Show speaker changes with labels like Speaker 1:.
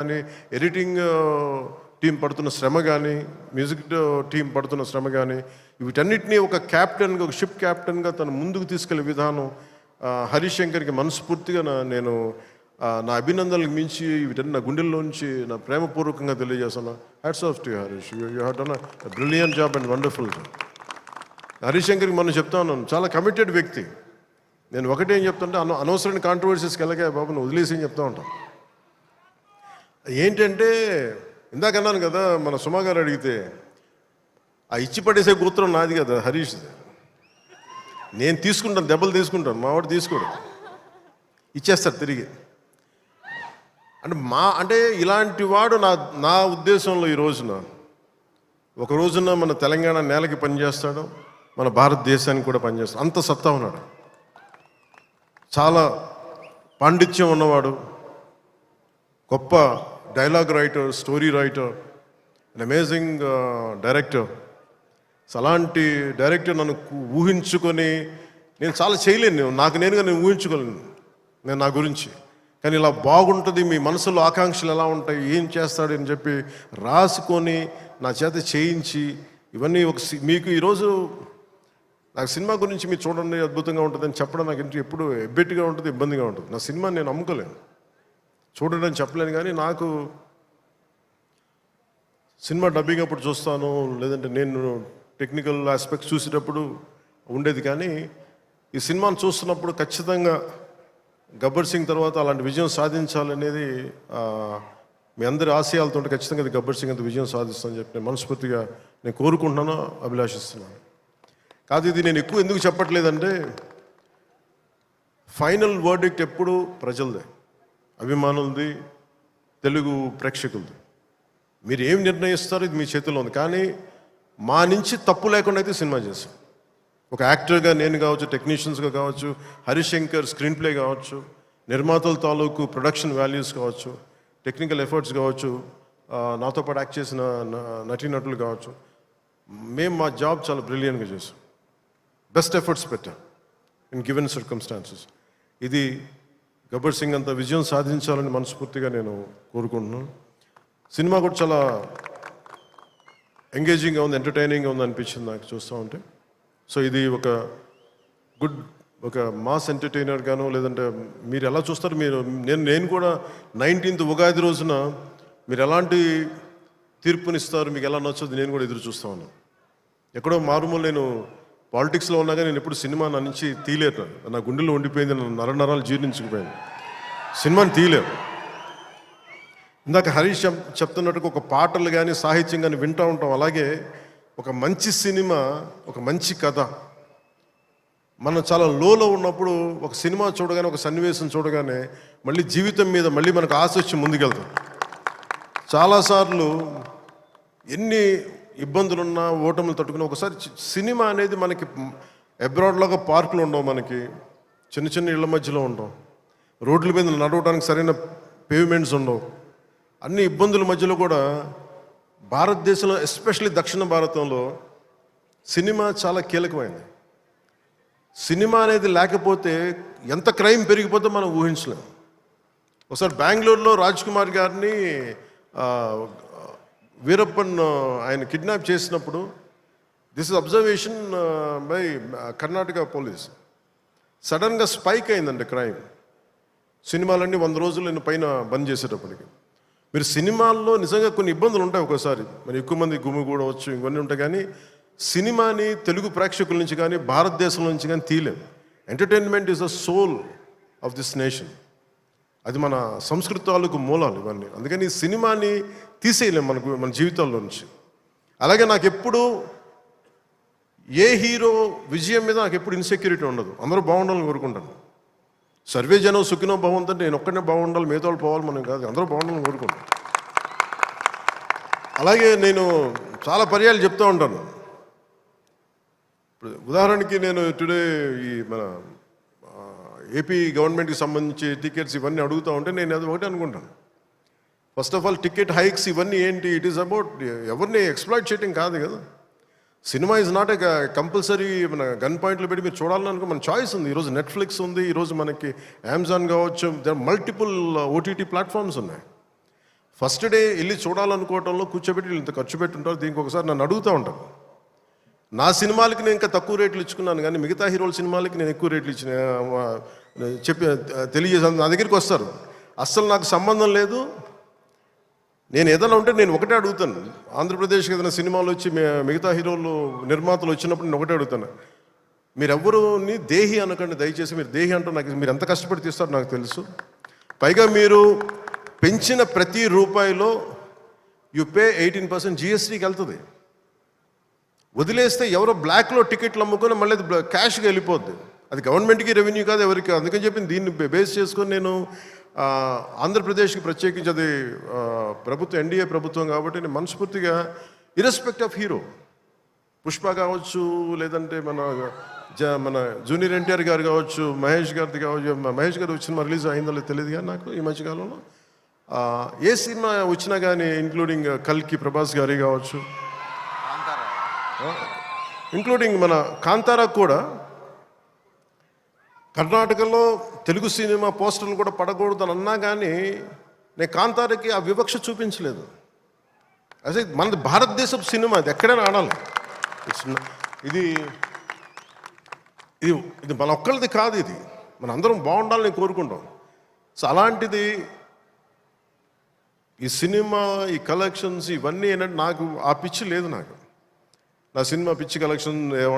Speaker 1: కానీ editing team పడుతున్న శ్రమ కానీ మ్యూజిక్ టీం పడుతున్న శ్రమ కానీ వీటన్నిటినీ ఒక క్యాప్టెన్గా ఒక షిప్ క్యాప్టెన్గా తను ముందుకు తీసుకెళ్లే విధానం హరీష్ శంకర్కి మనస్ఫూర్తిగా నేను నా అభినందనలకు మించి వీటన్ని నా గుండెల్లోంచి నా ప్రేమపూర్వకంగా తెలియజేస్తాను. Hats off to Harish, you have done a brilliant job and wonderful job. Harish శంకర్కి మనం చెప్తా ఉన్నాను, చాలా కమిటెడ్ వ్యక్తి. నేను ఒకటేం చెప్తుంటే అనవసరమైన కాంట్రవర్సీస్కి వెళ్ళగా బాబు నువ్వు వదిలేసి అని చెప్తా ఉంటాను. ఏంటంటే ఇందాక అన్నాను కదా, మన సుమా గారు అడిగితే ఆ ఇచ్చి పడేసే గోత్రం నాది కదా హరీష్. నేను తీసుకుంటాను, దెబ్బలు తీసుకుంటాను, మా వాడు తీసుకోడు, ఇచ్చేస్తాడు తిరిగి. అంటే ఇలాంటి వాడు నా ఉద్దేశంలో ఈ రోజున ఒక రోజున మన తెలంగాణ నేలకి పనిచేస్తాడు, మన భారతదేశానికి కూడా పనిచేస్తాడు. అంత సత్తా ఉన్నాడు, చాలా పాండిత్యం ఉన్నవాడు, గొప్ప dialogue writer, story writer, and amazing director. అలాంటి డైరెక్టర్ నన్ను ఊహించుకొని నేను చాలా చేయలేను, నాకు నేనుగా నేను ఊహించుకోలేను నేను నా గురించి. కానీ ఇలా బాగుంటుంది, మీ మనసులో ఆకాంక్షలు ఎలా ఉంటాయి, ఏం చేస్తాడు అని చెప్పి రాసుకొని నా చేత చేయించి ఇవన్నీ మీకు ఈరోజు నాకు సినిమా గురించి మీరు చూడండి అద్భుతంగా ఉంటుందని చెప్పడం నాకు ఎప్పుడు ఎబ్బెట్టిగా ఉంటుంది, ఇబ్బందిగా ఉంటుంది. నా సినిమా నేను నమ్ముకోలేను, చూడడం చెప్పలేను. కానీ నాకు సినిమా డబ్బింగ్ అప్పుడు చూస్తాను, లేదంటే నేను టెక్నికల్ ఆస్పెక్ట్స్ చూసేటప్పుడు ఉండేది. కానీ ఈ సినిమాను చూస్తున్నప్పుడు ఖచ్చితంగా గబ్బర్ సింగ్ తర్వాత అలాంటి విజయం సాధించాలనేది మీ అందరి ఆశయాలతో ఖచ్చితంగా ఇది గబ్బర్ సింగ్ అంత విజయం సాధిస్తానని చెప్పి నేను మనస్ఫూర్తిగా నేను కోరుకుంటున్నాను, అభిలాషిస్తున్నాను. కాదు ఇది నేను ఎక్కువ ఎందుకు చెప్పట్లేదంటే ఫైనల్ వర్డిక్ట్ ఎప్పుడు ప్రజలదే, అభిమానులది, తెలుగు ప్రేక్షకులది. మీరు ఏం నిర్ణయిస్తారో ఇది మీ చేతుల్లో ఉంది. కానీ మా నుంచి తప్పు లేకుండా అయితే సినిమా చేశాం. ఒక యాక్టర్గా నేను కావచ్చు, టెక్నీషియన్స్గా కావచ్చు, హరీష్ శంకర్ స్క్రీన్ ప్లే కావచ్చు, నిర్మాతల తాలూకు ప్రొడక్షన్ వాల్యూస్ కావచ్చు, టెక్నికల్ ఎఫర్ట్స్ కావచ్చు, నాతో పాటు యాక్ట్ చేసిన నటీనటులు కావచ్చు, మేము మా జాబ్ చాలా బ్రిలియంట్గా చేసాం, బెస్ట్ ఎఫర్ట్స్ పెట్టాం ఇన్ గివెన్ సర్కమ్స్టాన్సెస్. ఇది గబ్బర్ సింగ్ అంత విజయం సాధించాలని మనస్ఫూర్తిగా నేను కోరుకుంటున్నాను. సినిమా కూడా చాలా ఎంగేజింగ్గా ఉంది, ఎంటర్టైనింగ్గా ఉంది అనిపించింది నాకు చూస్తూ ఉంటే. సో ఇది ఒక మాస్ ఎంటర్టైనర్గాను, లేదంటే మీరు ఎలా చూస్తారు నేను కూడా 19th ఉగాది రోజున మీరు ఎలాంటి తీర్పునిస్తారు, మీకు ఎలా నచ్చదు నేను కూడా ఎదురు చూస్తూ ఉన్నాను. ఎక్కడో మారుమూల నేను పాలిటిక్స్లో ఉన్నాగా నేను ఎప్పుడు సినిమా నా నుంచి తీయలేను, నా గుండెల్లో ఉండిపోయింది, నరాలు జీర్ణించుకుపోయింది, సినిమాని తీయలేము. ఇందాక హరీష్ చెప్తున్నట్టుగా ఒక పాటలు కానీ సాహిత్యం కానీ వింటూ ఉంటాం. అలాగే ఒక మంచి సినిమా, ఒక మంచి కథ, మనం చాలా లోలో ఉన్నప్పుడు ఒక సినిమా చూడగానే, ఒక సన్నివేశం చూడగానే మళ్ళీ జీవితం మీద మళ్ళీ మనకు ఆశ వచ్చి ముందుకెళ్తాం. చాలాసార్లు ఎన్ని ఇబ్బందులున్నా, ఓటములు తట్టుకున్నా ఒకసారి సినిమా అనేది మనకి అబ్రాడ్లాగా పార్కులు ఉండవు, మనకి చిన్న చిన్న ఇళ్ల మధ్యలో ఉండవు, రోడ్ల మీద నడవడానికి సరైన పేవ్మెంట్స్ ఉండవు. అన్ని ఇబ్బందుల మధ్యలో కూడా భారతదేశంలో, ఎస్పెషల్లీ దక్షిణ భారతంలో సినిమా చాలా కీలకమైనది. సినిమా అనేది లేకపోతే ఎంత క్రైమ్ పెరిగిపోతే మనం ఊహించలేం. ఒకసారి బెంగళూరులో రాజ్ కుమార్ గారిని వీరప్పన్ ఆయన కిడ్నాప్ చేసినప్పుడు, this is observation by Karnataka police, సడన్గా స్పైక్ అయిందండి క్రైమ్. సినిమాలన్నీ 100 రోజులు పైన బంద్ చేసేటప్పటికి. మీరు సినిమాల్లో నిజంగా కొన్ని ఇబ్బందులు ఉంటాయి, ఒకసారి మరి ఎక్కువ మంది గుమిగూడవచ్చు, ఇవన్నీ ఉంటాయి. కానీ సినిమాని తెలుగు ప్రేక్షకుల నుంచి కానీ భారతదేశం నుంచి కానీ తీయలేము. Entertainment is the soul of this nation, అది మన సంస్కృతి తాలూకు మూలాలు ఇవన్నీ. అందుకని ఈ సినిమాని తీసేయలేము మన జీవితాల్లో నుంచి. అలాగే నాకు ఎప్పుడు ఏ హీరో విజయం మీద నాకు ఎప్పుడు ఇన్సెక్యూరిటీ ఉండదు, అందరూ బాగుండాలని కోరుకుంటాను. సర్వే జనం సుఖినో భవంతు అంటే నేను ఒక్కనే బాగుండాలి, మిగతా వాళ్ళు పోవాలి మనం కాదు, అందరూ బాగుండాలని కోరుకుంటాను. అలాగే నేను చాలా పర్యాలు చెప్తూ ఉంటాను. ఉదాహరణకి నేను టుడే ఈ మన ఏపీ గవర్నమెంట్కి సంబంధించి టికెట్స్ ఇవన్నీ అడుగుతూ ఉంటే నేను అది ఒకటి అనుకుంటాను. First of all ticket hikes ఇవన్నీ ఏంటి, ఇట్ ఈస్ అబౌట్ ఎవరిని ఎక్స్ప్లాయిట్ చేయడం కాదు కదా. Cinema is not a compulsory మన గన్ పాయింట్లు పెట్టి మీరు చూడాలనుకో మన చాయిస్ ఉంది. ఈరోజు నెట్ఫ్లిక్స్ ఉంది, ఈరోజు మనకి అమెజాన్ కావచ్చు, మల్టిపుల్ ఓటీటీ ప్లాట్ఫామ్స్ ఉన్నాయి. ఫస్ట్ డే వెళ్ళి చూడాలనుకోవటంలో కూర్చోబెట్టి వీళ్ళు ఇంత ఖర్చు పెట్టుంటారు. దీనికి ఒకసారి నన్ను అడుగుతూ ఉంటారు. నా సినిమాలకి నేను ఇంకా తక్కువ రేట్లు ఇచ్చుకున్నాను, కానీ మిగతా హీరోల సినిమాలకి నేను ఎక్కువ రేట్లు ఇచ్చిన చెప్పి తెలియజేసాను. నా దగ్గరికి వస్తారు, అస్సలు నాకు సంబంధం లేదు, నేను ఏదైనా ఉంటే నేను ఒకటే అడుగుతాను. ఆంధ్రప్రదేశ్కి ఏదైనా సినిమాలు వచ్చి మిగతా హీరోలు నిర్మాతలు వచ్చినప్పుడు నేను ఒకటే అడుగుతాను, మీరెవ్వరూని దేహి అనకండి దయచేసి. మీరు దేహి అంటూ నాకు మీరు ఎంత కష్టపడి తీస్తారో నాకు తెలుసు. పైగా మీరు పెంచిన ప్రతి రూపాయిలో యు పే 18% జిఎస్టీకి వెళ్తుంది. వదిలేస్తే ఎవరో బ్లాక్లో టికెట్లు అమ్ముకొని మళ్ళీ అది క్యాష్గా వెళ్ళిపోద్ది. అది గవర్నమెంట్కి రెవెన్యూ కాదు, ఎవరికి. అందుకని చెప్పి దీన్ని బేస్ చేసుకొని నేను ఆంధ్రప్రదేశ్కి ప్రత్యేకించి అది ప్రభుత్వం ఎన్డీఏ ప్రభుత్వం కాబట్టి నేను మనస్ఫూర్తిగా ఇర్రెస్పెక్ట్ ఆఫ్ హీరో, పుష్ప కావచ్చు, లేదంటే మన జూనియర్ ఎన్టీఆర్ గారు కావచ్చు, మహేష్ గారిది కావచ్చు. మహేష్ గారు సినిమా రిలీజ్ అయిందో లేదు తెలియదు కానీ నాకు ఈ మధ్యకాలంలో ఏ సినిమా వచ్చినా కానీ ఇంక్లూడింగ్ కల్కి ప్రభాస్ గారి కావచ్చు, ఇంక్లూడింగ్ మన కాంతారా కూడా కర్ణాటకలో తెలుగు సినిమా పోస్టర్లు కూడా పడకూడదు అని అన్నా కానీ నేను కాంతారాకి ఆ వివక్ష చూపించలేదు. అదే మనది భారతదేశపు సినిమా, అది ఎక్కడైనా ఆడాలి. ఇది ఇది ఇది మన ఒక్కరిది కాదు, ఇది మన అందరం బాగుండాలని కోరుకుంటాం. సో అలాంటిది ఈ సినిమా, ఈ కలెక్షన్స్ ఇవన్నీ ఏంటంటే నాకు ఆ పిచ్చి లేదు. నాకు నా సినిమా పిచ్చి కలెక్షన్